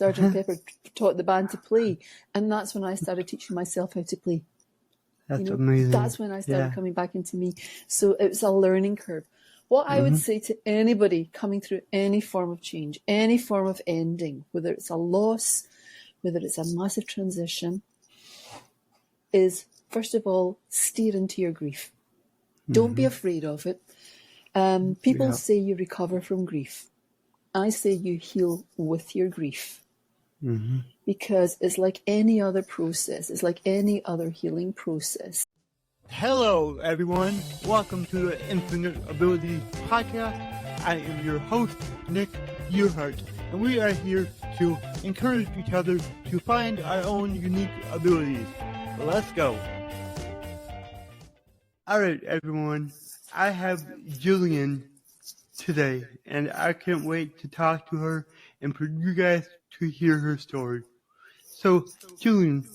Sergeant Pepper taught the band to play, and that's when I started teaching myself how to play. That's amazing. That's when I started coming back into me. So it was a learning curve. What I would say to anybody coming through any form of change, any form of ending, whether it's a loss, whether it's a massive transition, is first of all, steer into your grief. Don't be afraid of it. People say you recover from grief. I say you heal with your grief. Because it's like any other process. It's like any other healing process. Hello, everyone. Welcome to the Infinite Abilities Podcast. I am your host, Nick Earhart, and we are here to encourage each other to find our own unique abilities. Let's go. All right, everyone. I have Gillian today, and I can't wait to talk to her and for you guys to hear her story. So, Gillian,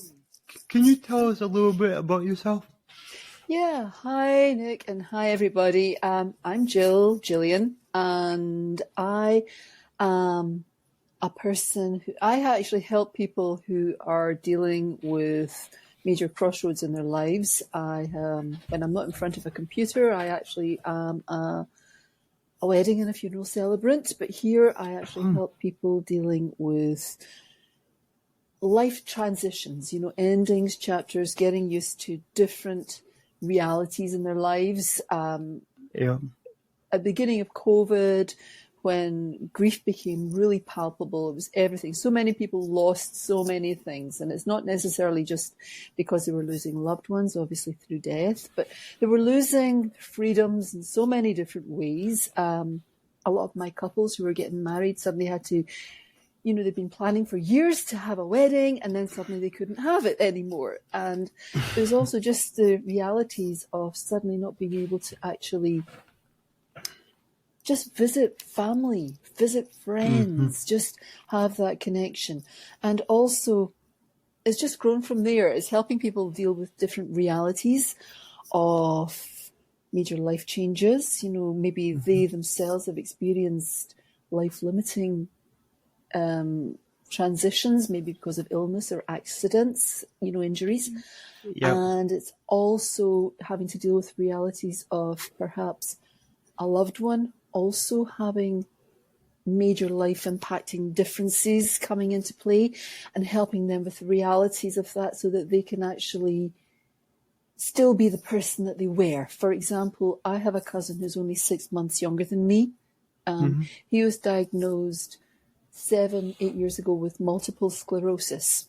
can you tell us a little bit about yourself? Yeah, hi Nick and hi everybody. I'm Gillian, and I am a person who I actually help people who are dealing with major crossroads in their lives. When I'm not in front of a computer, I actually am a wedding and a funeral celebrant, but here I actually help people dealing with life transitions, endings, chapters, getting used to different realities in their lives. At the beginning of COVID, when grief became really palpable, it was everything. So many people lost so many things, and it's not necessarily just because they were losing loved ones, obviously through death, but they were losing freedoms in so many different ways. A lot of my couples who were getting married suddenly had to, they've been planning for years to have a wedding, and then suddenly they couldn't have it anymore. And there's also just the realities of suddenly not being able to actually just visit family, visit friends, just have that connection. And also, it's just grown from there. It's helping people deal with different realities of major life changes. Maybe they themselves have experienced life-limiting transitions, maybe because of illness or accidents, injuries. And it's also having to deal with realities of perhaps a loved one also having major life impacting differences coming into play, and helping them with the realities of that so that they can actually still be the person that they were. For example, I have a cousin who's only 6 months younger than me. He was diagnosed 7-8 years ago with multiple sclerosis.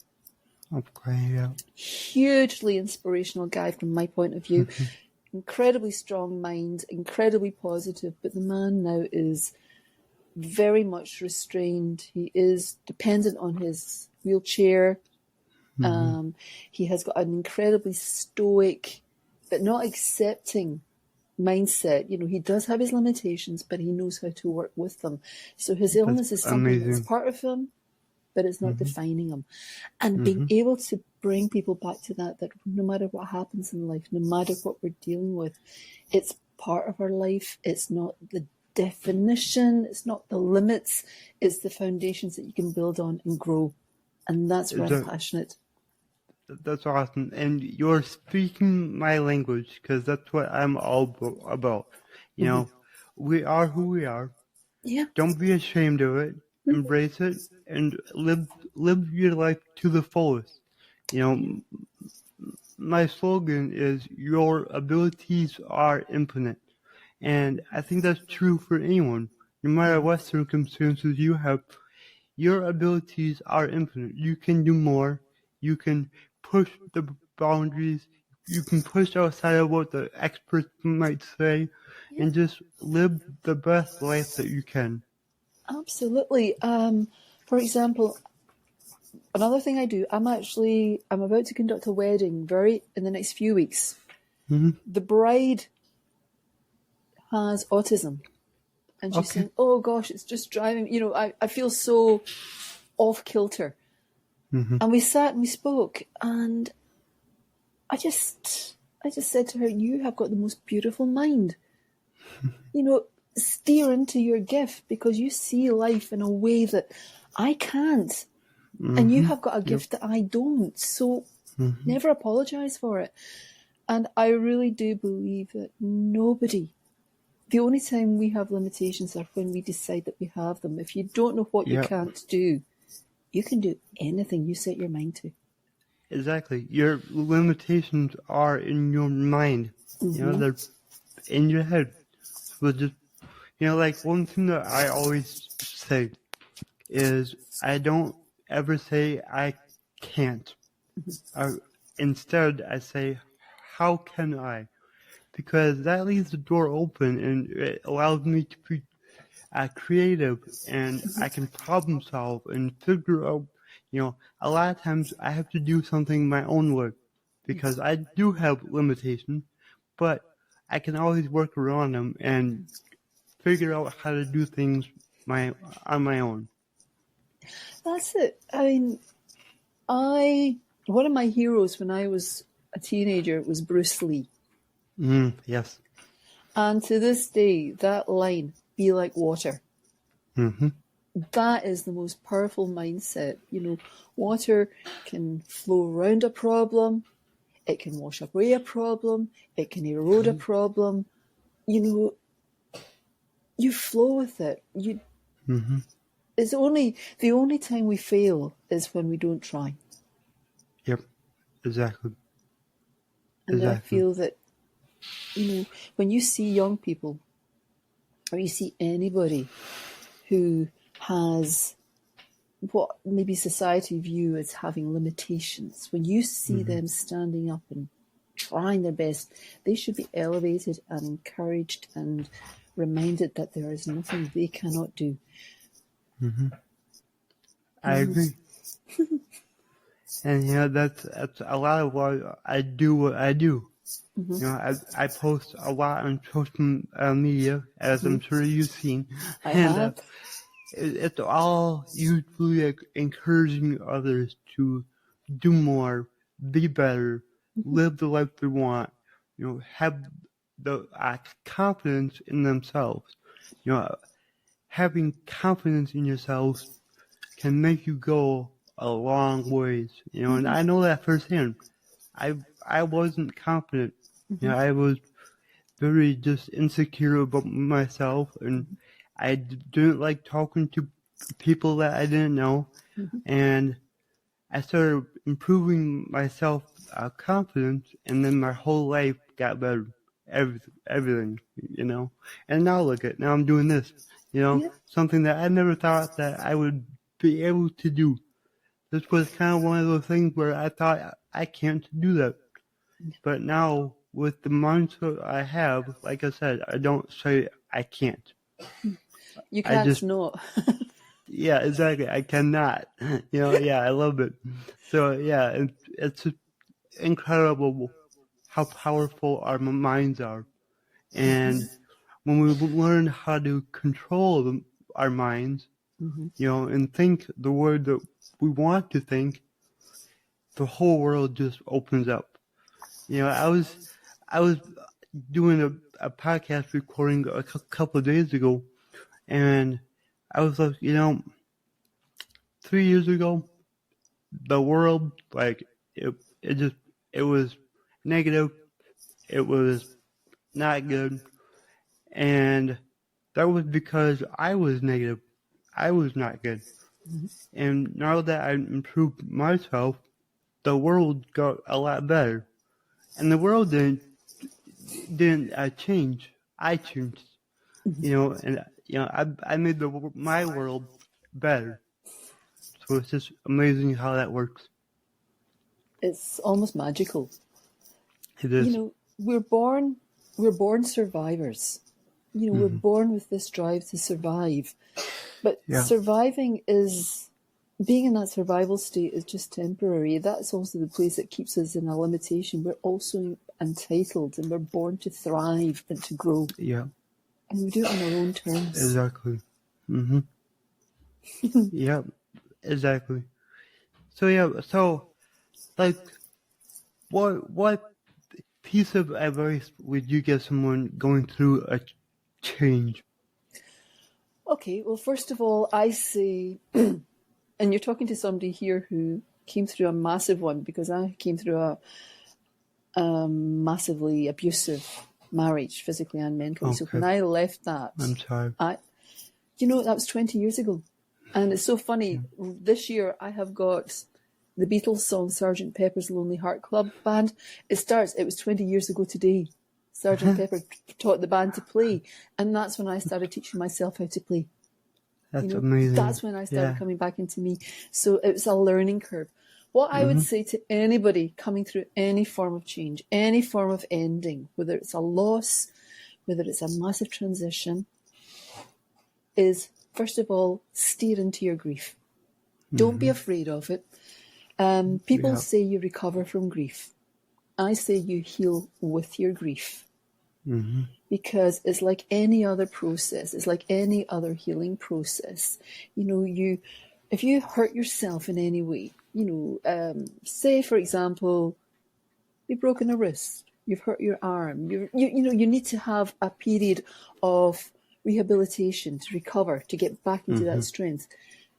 Okay, Hugely inspirational guy from my point of view. Incredibly strong mind, incredibly positive, but the man now is very much restrained. He is dependent on his wheelchair. He has got an incredibly stoic, but not accepting mindset. He does have his limitations, but he knows how to work with them. So his illness is something that's part of him, but it's not defining him. And being able to bring people back to that no matter what happens in life, no matter what we're dealing with, it's part of our life. It's not the definition. It's not the limits. It's the foundations that you can build on and grow. And that's where I'm passionate. That's awesome. And you're speaking my language, because that's what I'm all about. We are who we are. Yeah. Don't be ashamed of it. Embrace it and live your life to the fullest. My slogan is your abilities are infinite. And I think that's true for anyone. No matter what circumstances you have, your abilities are infinite. You can do more. You can push the boundaries. You can push outside of what the experts might say, and just live the best life that you can. Absolutely. For example, another thing I do, I'm about to conduct a wedding in the next few weeks. The bride has autism, and she's saying, "Oh gosh, it's just driving. I feel so off kilter." And we sat and we spoke, and I just said to her, "You have got the most beautiful mind. Steer into your gift, because you see life in a way that I can't. And you Mm-hmm. have got a Yep. gift that I don't. So Mm-hmm. never apologize for it. And I really do believe that the only time we have limitations are when we decide that we have them. If you don't know what you Yep. can't do, you can do anything you set your mind to. Exactly. Your limitations are in your mind. They're in your head. So just, like one thing that I always say is I don't ever say I can't. Instead, I say, how can I? Because that leaves the door open and it allows me to be creative, and I can problem solve and figure out, a lot of times I have to do something my own way because I do have limitations, but I can always work around them and figure out how to do things on my own. That's it. I mean, one of my heroes when I was a teenager was Bruce Lee. Yes. And to this day, that line, be like water, Mm-hmm. that is the most powerful mindset. Water can flow around a problem, it can wash away a problem, it can erode a problem. You flow with it. Mm-hmm. It's the only time we fail is when we don't try. Yep. Exactly. And I feel that, when you see young people or you see anybody who has what maybe society view as having limitations, when you see them standing up and trying their best, they should be elevated and encouraged and reminded that there is nothing they cannot do. I agree. And that's a lot of why I do what I do. I post a lot on social media, as I'm sure you've seen. I and have. It's all usually encouraging others to do more, be better, live the life they want, have the confidence in themselves. Having confidence in yourself can make you go a long ways, and I know that firsthand. I wasn't confident. I was very just insecure about myself, and I didn't like talking to people that I didn't know, and I started improving my self confidence, and then my whole life got better. Everything, and now look at now I'm doing this, Yeah. something that I never thought that I would be able to do. This was kind of one of those things where I thought I can't do that. But now, with the mindset I have, like I said, I don't say I can't. You I can't just, not. yeah, exactly. I cannot. Yeah, I love it. So, yeah, it's incredible how powerful our minds are. And when we learn how to control our minds, and think the way that we want to think, the whole world just opens up. I was doing a podcast recording a couple of days ago, and I was like, 3 years ago, the world, like, it was negative, it was not good, and that was because I was negative, I was not good. And now that I improved myself, the world got a lot better, and the world didn't change. I changed, and I made my world better. So it's just amazing how that works. It's almost magical. It is. We're born survivors. We're born with this drive to survive. But surviving being in that survival state is just temporary. That's also the place that keeps us in a limitation. We're also entitled, and we're born to thrive and to grow. Yeah. And we do it on our own terms. Exactly. Yeah. Exactly. So like, what piece of advice would you give someone going through a change? Okay, well, first of all, I say And you're talking to somebody here who came through a massive one, because I came through a massively abusive marriage, physically and mentally. So Okay. when I left that, I'm sorry. that was 20 years ago. And it's so funny. This year I have got the Beatles song Sgt. Pepper's Lonely Heart Club Band. It was 20 years ago today. Sgt. Pepper taught the band to play. And that's when I started teaching myself how to play. That's amazing. That's when I started coming back into me. So it was a learning curve. What I would say to anybody coming through any form of change, any form of ending, whether it's a loss, whether it's a massive transition, is, first of all, steer into your grief. Don't be afraid of it. People say you recover from grief. I say you heal with your grief. Because it's like any other process. It's like any other healing process. If you hurt yourself in any way, say, for example, you've broken a wrist, you've hurt your arm, you need to have a period of rehabilitation to recover, to get back into that strength.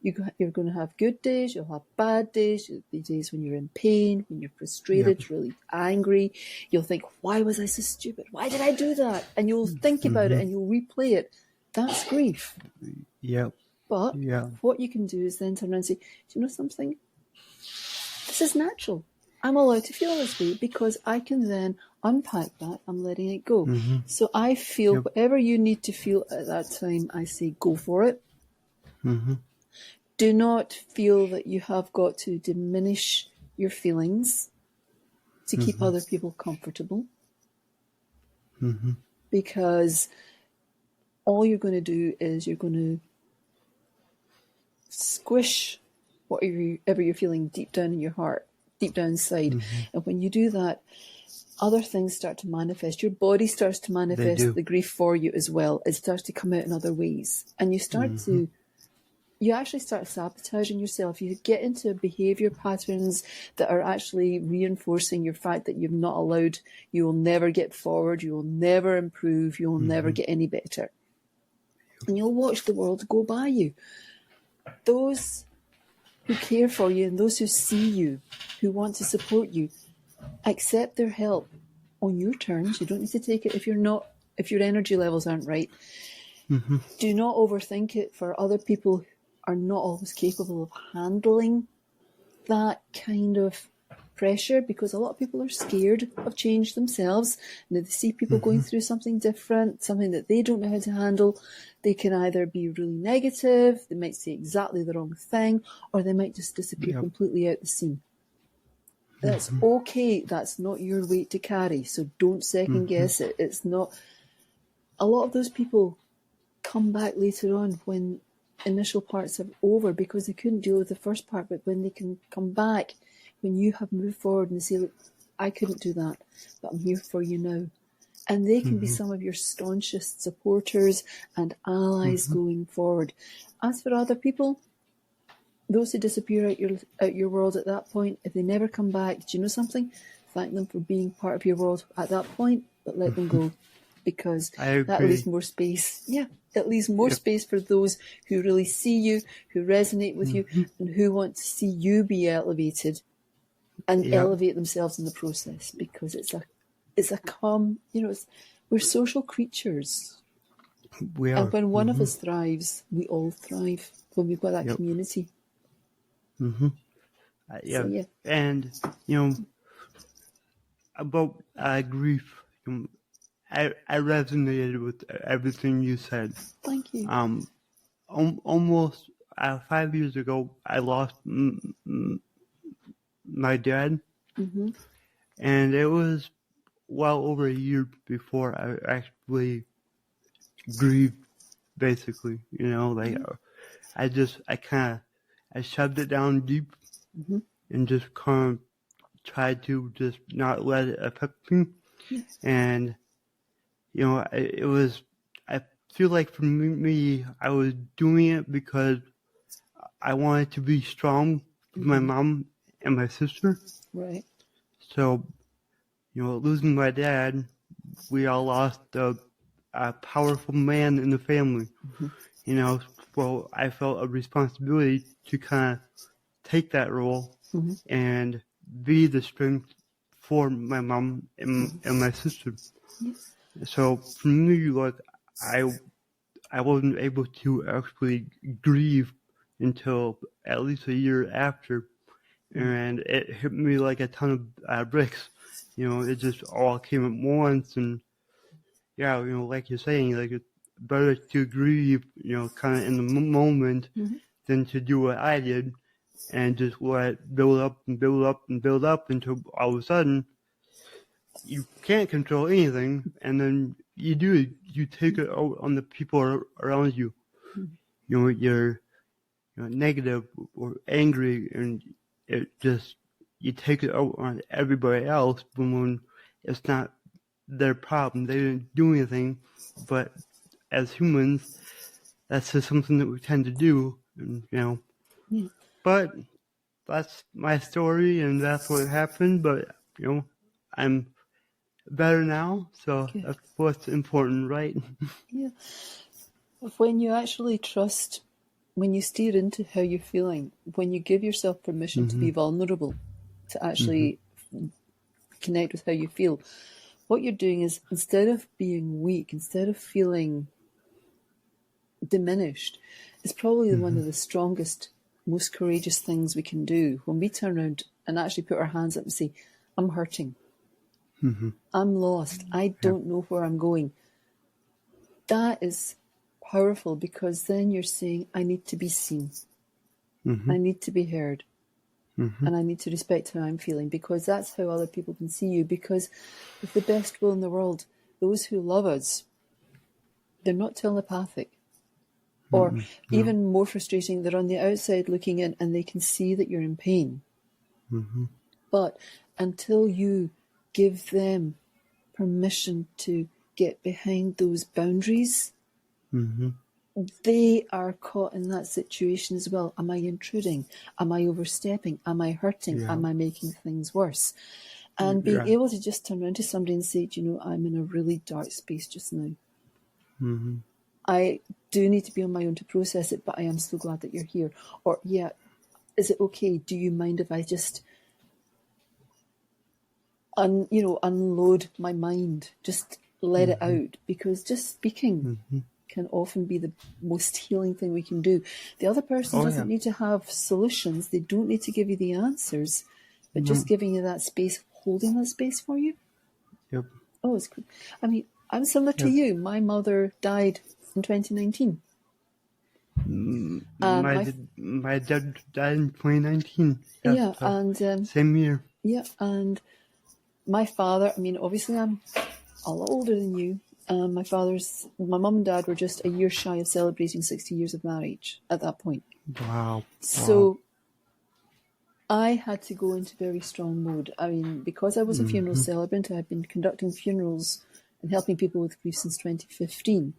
You're going to have good days, you'll have bad days, you'll be days when you're in pain, when you're frustrated, really angry. You'll think, why was I so stupid? Why did I do that? And you'll think about it and you'll replay it. That's grief. Yep. But what you can do is then turn around and say, do you know something? This is natural. I'm allowed to feel this way, because I can then unpack that. I'm letting it go. So I feel whatever you need to feel at that time, I say go for it. Do not feel that you have got to diminish your feelings to keep other people comfortable. Because all you're going to do is you're going to squish whatever you're feeling deep down in your heart, deep down inside. And when you do that, other things start to manifest. Your body starts to manifest the grief for you as well. It starts to come out in other ways. And you start you actually start sabotaging yourself. You get into behavior patterns that are actually reinforcing your fact that you've not allowed, you will never get forward, you will never improve, you will never get any better. And you'll watch the world go by you. Those who care for you and those who see you, who want to support you, accept their help on your terms. You don't need to take it if your energy levels aren't right. Do not overthink it, for other people are not always capable of handling that kind of pressure, because a lot of people are scared of change themselves. And if they see people going through something different, something that they don't know how to handle, they can either be really negative, they might say exactly the wrong thing, or they might just disappear completely out the scene. That's okay. That's not your weight to carry. So don't second guess it. It's not. A lot of those people come back later on when initial parts are over, because they couldn't deal with the first part. But when they can come back, when you have moved forward and say, look, I couldn't do that, but I'm here for you now. And they can be some of your staunchest supporters and allies going forward. As for other people, those who disappear out your world at that point, if they never come back, do you know something? Thank them for being part of your world at that point, but let them go, because that leaves more space. Yeah, it leaves more space for those who really see you, who resonate with you, and who want to see you be elevated and elevate themselves in the process, because we're social creatures. We are. And when one of us thrives, we all thrive, when we've got that community. And about grief, I resonated with everything you said. Thank you. Almost 5 years ago, I lost my dad, and it was well over a year before I actually grieved. Basically, I shoved it down deep and just kind of tried to just not let it affect me. And, I feel like for me, I was doing it because I wanted to be strong with my mom and my sister. Right. So, losing my dad, we all lost a powerful man in the family. well, I felt a responsibility to kind of take that role and be the strength for my mom and my sister. Yeah. So for me, like, I wasn't able to actually grieve until at least a year after, and it hit me like a ton of bricks. It just all came at once, and yeah, like you're saying, like, it's better to grieve, kind of in the moment than to do what I did and just let it build up and build up and build up until all of a sudden you can't control anything, and then you take it out on the people around you. You're negative or angry, and it just, you take it out on everybody else when it's not their problem. They didn't do anything, but as humans, that's just something that we tend to do, and Yeah. But that's my story, and that's what happened. But I'm better now, so Good. that's what's important, right? Yeah. When you actually trust, when you steer into how you're feeling, when you give yourself permission to be vulnerable, to actually connect with how you feel, what you're doing is, instead of being weak, instead of feeling diminished, it's probably one of the strongest, most courageous things we can do when we turn around and actually put our hands up and say, I'm hurting. I'm lost. I don't know where I'm going. That is powerful, because then you're saying, I need to be seen. I need to be heard. And I need to respect how I'm feeling, because that's how other people can see you. Because with the best will in the world, those who love us, they're not telepathic. Or even more frustrating, they're on the outside looking in and they can see that you're in pain. But until you give them permission to get behind those boundaries, they are caught in that situation as well. Am I intruding? Am I overstepping? Am I hurting? Am I making things worse? And being able to just turn around to somebody and say, I'm in a really dark space just now. I do need to be on my own to process it, but I am so glad that you're here. Or, is it okay? Do you mind if I just unload my mind, just let it out? Because just speaking can often be the most healing thing we can do. The other person doesn't need to have solutions. They don't need to give you the answers, but just giving you that space, holding that space for you. Yep. Oh, it's cool. I mean, I'm similar to you. My mother died in 2019. My dad died in 2019. And same year. Yeah, and my father, obviously I'm a lot older than you. My mum and dad were just a year shy of celebrating 60 years of marriage at that point. Wow. So I had to go into very strong mode. Because I was a funeral celebrant, I've been conducting funerals and helping people with grief since 2015.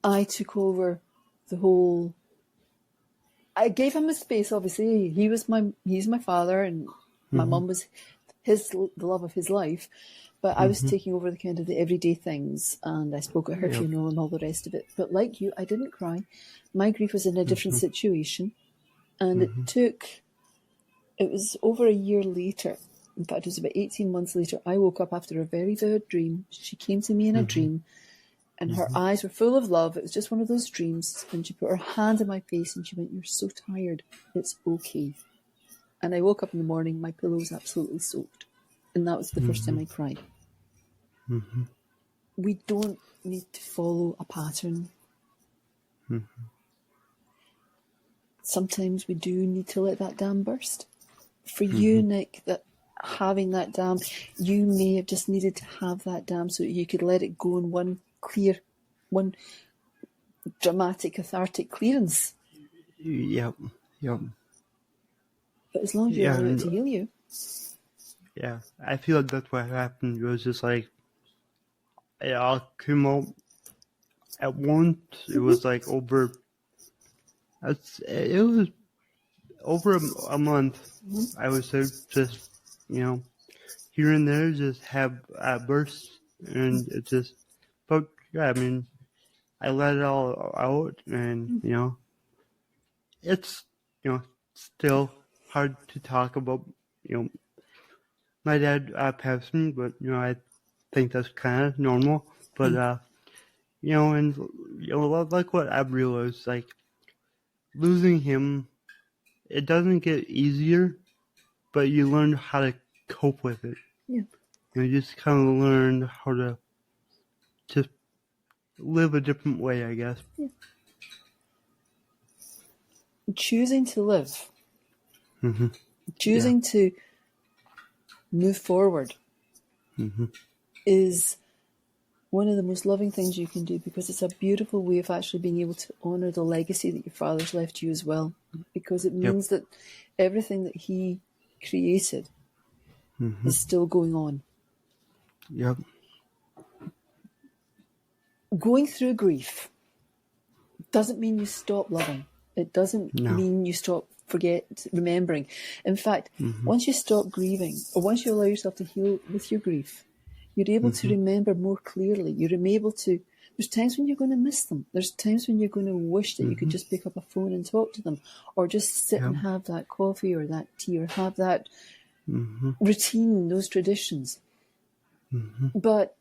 I took over the whole. I gave him a space. Obviously, he's my father, and my mum was the love of his life. But I was taking over the kind of the everyday things, and I spoke at her funeral and all the rest of it. But like you, I didn't cry. My grief was in a different situation, and it was over a year later. In fact, it was about 18 months later. I woke up after a very vivid dream. She came to me in a dream, and her eyes were full of love. It was just one of those dreams. And she put her hand on my face and she went, "You're so tired. It's okay." And I woke up in the morning, my pillow was absolutely soaked. And that was the first time I cried. We don't need to follow a pattern. Sometimes we do need to let that dam burst. For you, Nick, that having that dam, you may have just needed to have that dam so you could let it go in one dramatic, cathartic clearance. Yep. But as long as you allow it to heal you. Yeah, I feel like that's what happened. It was just like, it all came out at once. It was like it was over a month. I would say, just, here and there, just have bursts, and it just, but yeah, I mean, I let it all out, and it's still hard to talk about. My dad passing, but I think that's kind of normal. But and like what I've realized, like losing him, it doesn't get easier, but you learn how to cope with it. Yeah. You just kind of learn how to just live a different way, I guess. Yeah. Choosing to live, choosing to move forward is one of the most loving things you can do, because it's a beautiful way of actually being able to honour the legacy that your father's left you as well, because it means that everything that he created is still going on. Yep. Going through grief doesn't mean you stop loving. It doesn't mean you stop remembering. In fact, once you stop grieving, or once you allow yourself to heal with your grief, you're able to remember more clearly. You're able to. There's times when you're going to miss them. There's times when you're going to wish that you could just pick up a phone and talk to them, or just sit and have that coffee or that tea, or have that routine, those traditions. But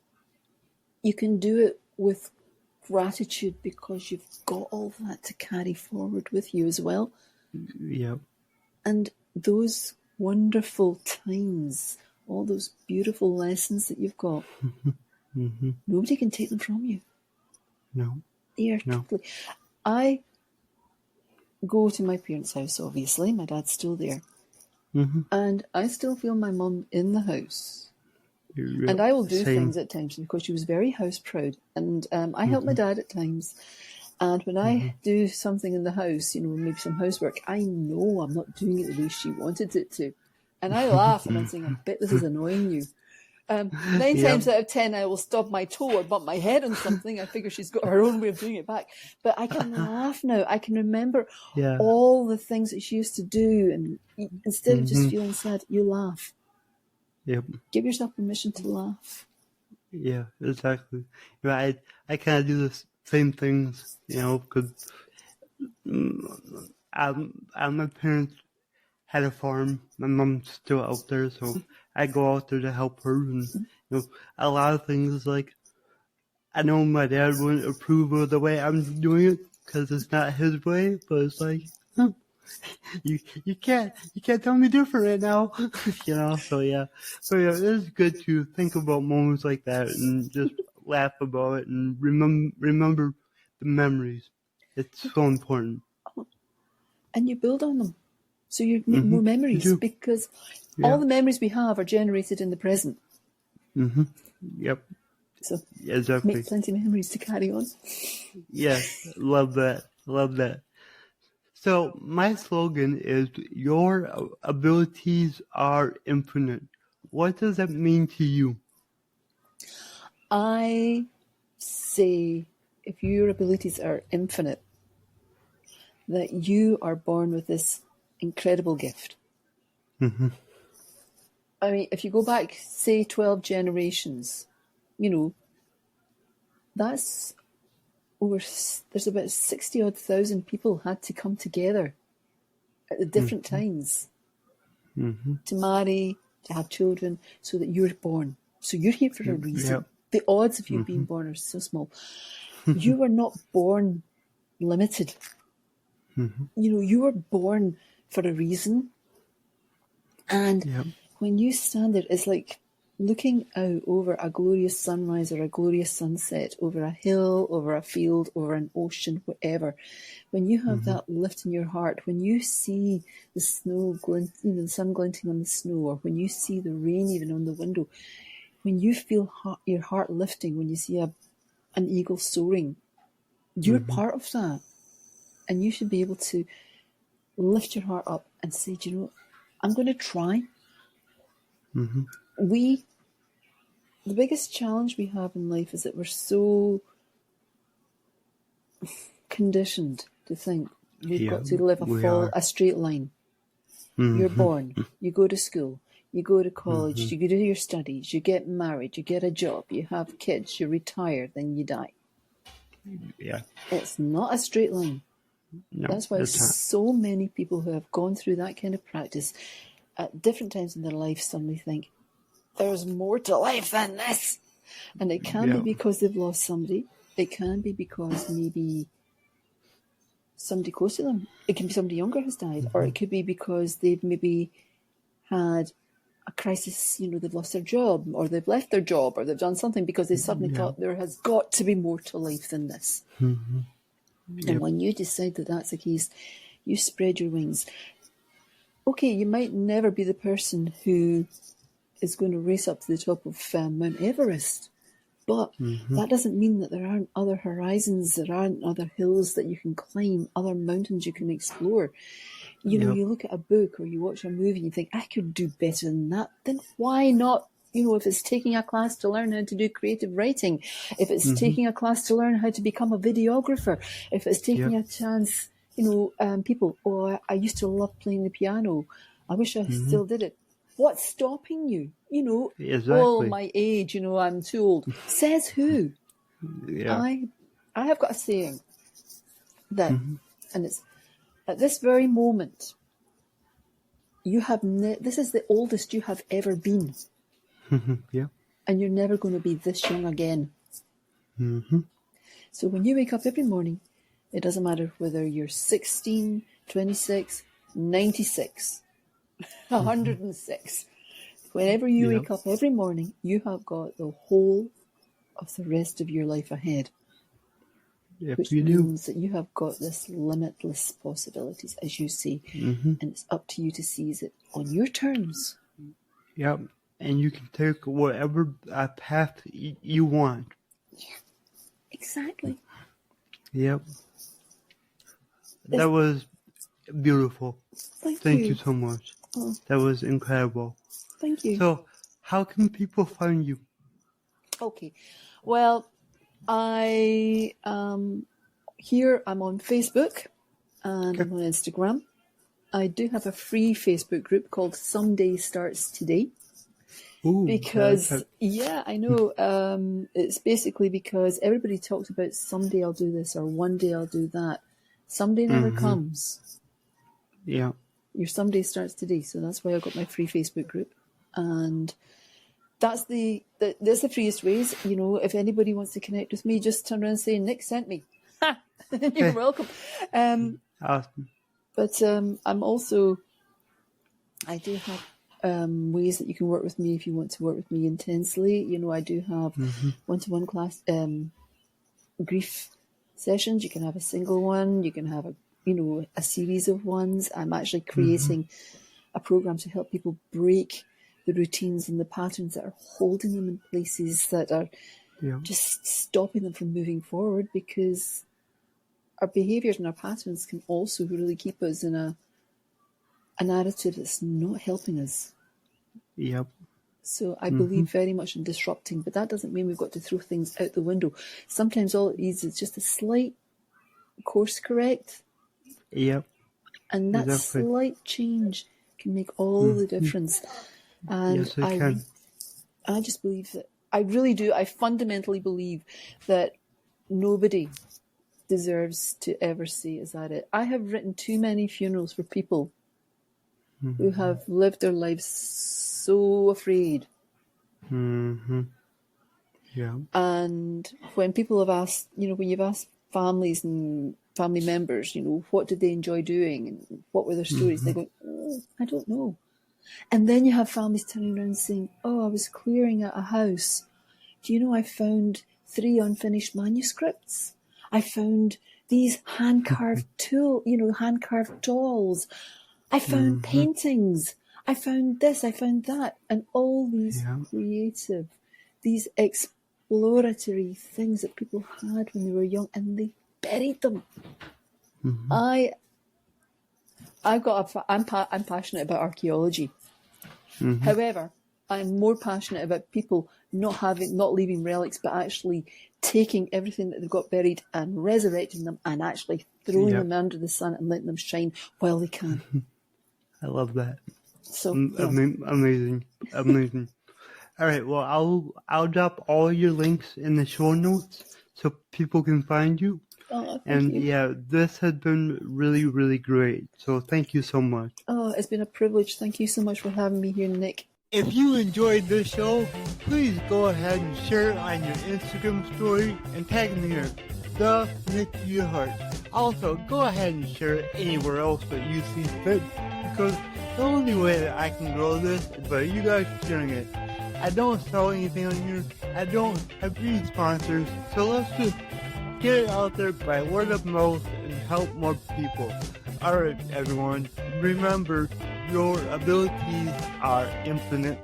you can do it with gratitude, because you've got all that to carry forward with you as well. Yep. And those wonderful times, all those beautiful lessons that you've got, nobody can take them from you. No. Totally. I go to my parents' house, obviously. My dad's still there. And I still feel my mum in the house. Yep. And I will do things at times, because she was very house proud. And I help my dad at times. And when I do something in the house, maybe some housework, I know I'm not doing it the way she wanted it to. And I laugh and I'm saying, I bet this is annoying you. 9 times out of 10, I will stub my toe or bump my head on something. I figure she's got her own way of doing it back. But I can laugh now. I can remember all the things that she used to do. And instead of just feeling sad, you laugh. Yep. Give yourself permission to laugh. Yeah, exactly. I kind of do the same things, because my parents had a farm. My mom's still out there, so I go out there to help her. And a lot of things, like, I know my dad wouldn't approve of the way I'm doing it because it's not his way, but it's like, you can't tell me different right now. So yeah. So yeah, it's good to think about moments like that and just laugh about it and remember the memories. It's so important. And you build on them. So you make more memories, because all the memories we have are generated in the present. Yep. So exactly. Make plenty of memories to carry on. Yeah, love that. So my slogan is, your abilities are infinite. What does that mean to you? I say, if your abilities are infinite, that you are born with this incredible gift. I mean, if you go back, say, 12 generations, that's there's about 60-odd thousand people had to come together at the different times to marry, to have children, so that you're born. So you're here for a reason. Yep. The odds of you being born are so small. You were not born limited. You were born for a reason. And when you stand there, it's like looking out over a glorious sunrise or a glorious sunset, over a hill, over a field, over an ocean, whatever. When you have that lift in your heart, when you see the snow the sun glinting on the snow, or when you see the rain even on the window, when you feel your heart lifting, when you see an eagle soaring, you're part of that. And you should be able to lift your heart up and say, do you know what? I'm going to try. The biggest challenge we have in life is that we're so conditioned to think we've got to live a straight line. You're born, you go to school, you go to college, you go do your studies, you get married, you get a job, you have kids, you retire, then you die. Yeah. It's not a straight line. No, That's why it's not. so many people who have gone through that kind of practice at different times in their life suddenly think, there's more to life than this. And it can be Yeah. because they've lost somebody. It can be because maybe somebody close to them, it can be somebody younger has died, or it could be because they've maybe had a crisis, they've lost their job, or they've left their job, or they've done something because they suddenly thought there has got to be more to life than this. And Yep. when you decide that that's the case, you spread your wings. Okay, you might never be the person who is going to race up to the top of Mount Everest, but that doesn't mean that there aren't other horizons, there aren't other hills that you can climb, other mountains you can explore. Yep. You look at a book or you watch a movie and you think, I could do better than that. Then why not? If it's taking a class to learn how to do creative writing, if it's taking a class to learn how to become a videographer, if it's taking a chance, people, I used to love playing the piano. I wish I still did it. What's stopping you? Exactly. My age, I'm too old. Says who? Yeah. I have got a saying that, and it's at this very moment, this is the oldest you have ever been. Yeah. And you're never going to be this young again. So when you wake up every morning, it doesn't matter whether you're 16, 26, 96, 106. Whenever you wake up every morning, you have got the whole of the rest of your life ahead. Yep, Which you do. means that you have got this limitless possibilities, as you say, and it's up to you to seize it on your terms. Yep. And you can take whatever path you want. Yeah, exactly. Yep. That was beautiful. Thank you so much. Oh, that was incredible. Thank you. So, how can people find you? Okay. Well, I'm on Facebook and I'm on Instagram. I do have a free Facebook group called Someday Starts Today. Ooh, because, I know. It's basically because everybody talks about someday I'll do this or one day I'll do that. Someday never comes. Yeah. Your someday starts today. So that's why I got my free Facebook group. And that's that's the freest ways. If anybody wants to connect with me, just turn around and say, Nick sent me. You're welcome. Awesome. But I'm also, I do have ways that you can work with me if you want to work with me intensely. I do have one-to-one class grief sessions. You can have a single one. You can have a series of ones. I'm actually creating a program to help people break the routines and the patterns that are holding them in places that are just stopping them from moving forward, because our behaviours and our patterns can also really keep us in a narrative that's not helping us. Yep. So I believe very much in disrupting, but that doesn't mean we've got to throw things out the window. Sometimes all it needs is just a slight course correct. Yep. And that slight change can make all the difference. And yes, it can. I just believe that, I really do, I fundamentally believe that nobody deserves to ever say, is that it? I have written too many funerals for people who have lived their lives so afraid. Yeah. And when people have asked, when you've asked families and family members, what did they enjoy doing and what were their stories, they go, I don't know. And then you have families turning around saying, I was clearing out a house. Do you know I found 3 unfinished manuscripts? I found these hand-carved hand-carved dolls. I found paintings. I found this, I found that. And all these creative, these exploratory things that people had when they were young, and they buried them. I'm passionate about archaeology. However, I'm more passionate about people not leaving relics, but actually taking everything that they've got buried and resurrecting them and actually throwing them under the sun and letting them shine while they can. I love that. So amazing. All right. Well, I'll drop all your links in the show notes so people can find you. Oh, thank And you. yeah, this has been really, really great. So thank you so much. Oh, it's been a privilege. Thank you so much for having me here, Nick. If you enjoyed this show, please go ahead and share it on your Instagram story and tag me in the Nick Heart. Also, go ahead and share it anywhere else that you see fit, because the only way that I can grow this is by you guys sharing it. I don't sell anything on here. I don't have any sponsors, so let's just get it out there by word of mouth and help more people. Alright, everyone, remember, your abilities are infinite.